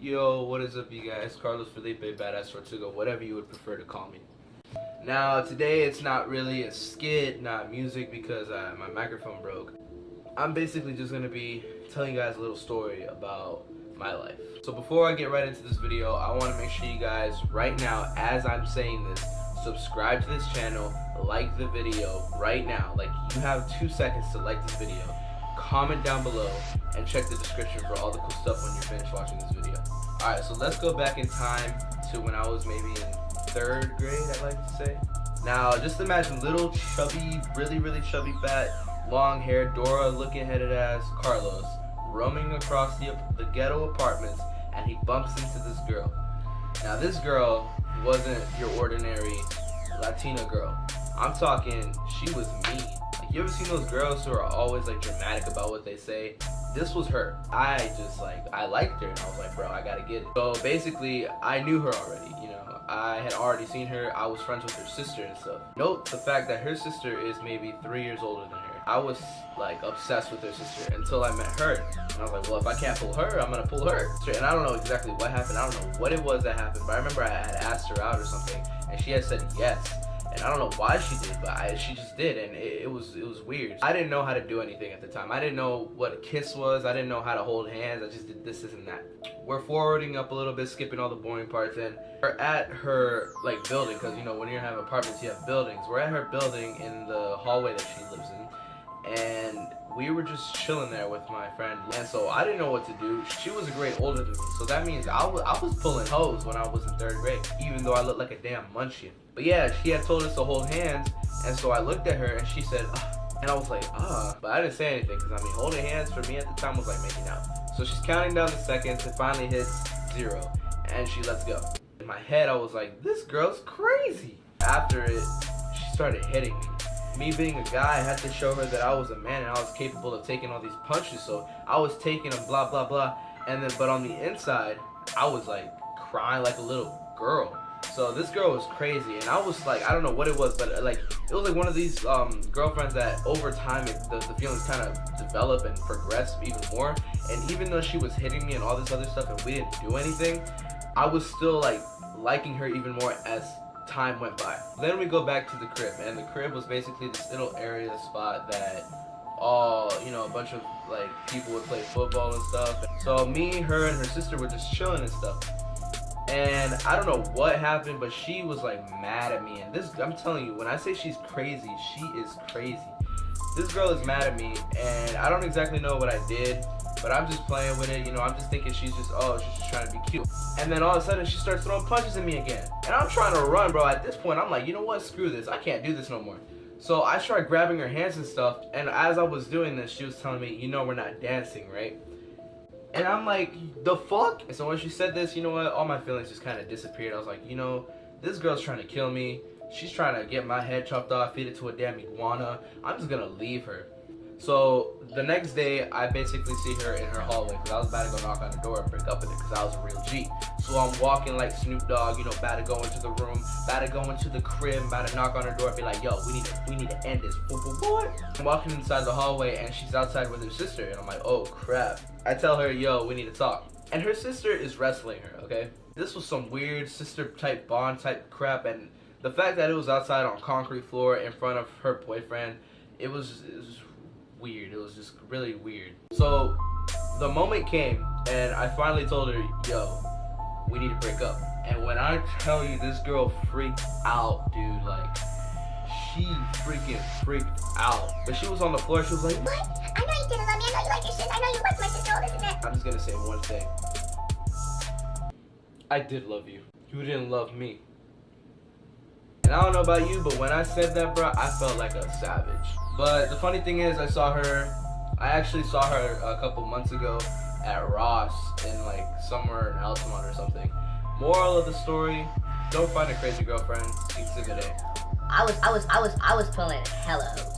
Yo, what is up, you guys? Carlos Felipe, Badastortuga, whatever you would prefer to call me. Now, today it's not really a skit, not music, because my microphone broke. I'm basically just going to be telling you guys a little story about my life. So before I get right into this video, I want to make sure you guys, right now, as I'm saying this, subscribe to this channel, like the video right now. Like, you have 2 seconds to like this video. Comment down below and check the description for all the cool stuff when you're finished watching this video. Alright, so let's go back in time to when I was maybe in 3rd grade, I like to say. Now, just imagine little chubby, really chubby, fat, long hair, Dora looking headed ass Carlos roaming across the ghetto apartments, and he bumps into this girl. Now, this girl wasn't your ordinary Latina girl. I'm talking, she was mean. Like, you ever seen those girls who are always like dramatic about what they say? This was her. I liked her, and I was like, bro, I gotta get it. So basically, I knew her already, you know. I had already seen her. I was friends with her sister and stuff. Note the fact that her sister is maybe 3 years older than her. I was like obsessed with her sister until I met her. And I was like, well, if I can't pull her, I'm gonna pull her. And I don't know exactly what happened. I don't know what it was that happened, but I remember I had asked her out or something, and she had said yes. And I don't know why she did, but she just did, and it was weird. I didn't know how to do anything at the time. I didn't know what a kiss was. I didn't know how to hold hands. I just did this and that. We're forwarding up a little bit, skipping all the boring parts, and we're at her like building, because you know when you have apartments, you have buildings. We're at her building in the hallway that she lives in, and we were just chilling there with my friend, and so I didn't know what to do. She was a grade older than me, so that means I was pulling hoes when I was in 3rd grade, even though I looked like a damn munchkin. But yeah, she had told us to hold hands, and so I looked at her, and she said, and I was like, but I didn't say anything, because I mean, holding hands for me at the time was like making out. So she's counting down the seconds, and finally hits 0, and she lets go. In my head, I was like, this girl's crazy. After it, she started hitting me. Me being a guy, I had to show her that I was a man and I was capable of taking all these punches. So I was taking them, blah, blah, blah. And then, but on the inside, I was like crying like a little girl. So this girl was crazy, and I was like, I don't know what it was, but like, it was like one of these girlfriends that over time, the feelings kind of develop and progress even more. And even though she was hitting me and all this other stuff and we didn't do anything, I was still like liking her even more as time went by. Then we go back to the crib, and the crib was basically this little area spot that a bunch of like people would play football and stuff. So me, her, and her sister were just chilling and stuff. And I don't know what happened, but she was like mad at me. And this, I'm telling you, when I say she's crazy, she is crazy. This girl is mad at me, and I don't exactly know what I did, but I'm just playing with it, you know. I'm just thinking she's just trying to be cute. And then all of a sudden she starts throwing punches at me again. And I'm trying to run, bro. At this point, I'm like, you know what? Screw this. I can't do this no more. So I started grabbing her hands and stuff. And as I was doing this, she was telling me, you know, we're not dancing, right? And I'm like, the fuck? And so when she said this, you know what? All my feelings just kind of disappeared. I was like, you know, this girl's trying to kill me. She's trying to get my head chopped off, feed it to a damn iguana. I'm just gonna leave her. So the next day, I basically see her in her hallway, because I was about to go knock on the door and break up with it, because I was a real G. So I'm walking like Snoop Dogg, you know, about to go into the room, about to go into the crib, about to knock on her door and be like, yo, we need to end this. What? I'm walking inside the hallway, and she's outside with her sister, and I'm like, oh crap. I tell her, yo, we need to talk. And her sister is wrestling her, okay? This was some weird sister type bond type crap, and the fact that it was outside on concrete floor in front of her boyfriend, it was weird. It was just really weird. So the moment came, and I finally told her, yo, we need to break up. And when I tell you, this girl freaked out, dude. Like, she freaking freaked out. But she was on the floor. She was like, what? I know you didn't love me. I know you like your sister. I know you like my sister. All this and that. I'm just gonna say one thing. I did love you. You didn't love me. And I don't know about you, but when I said that, bro, I felt like a savage. But the funny thing is, I actually saw her a couple months ago at Ross in like somewhere in Altamont or something. Moral of the story, don't find a crazy girlfriend. Exhibit A. I was pulling hella hoes.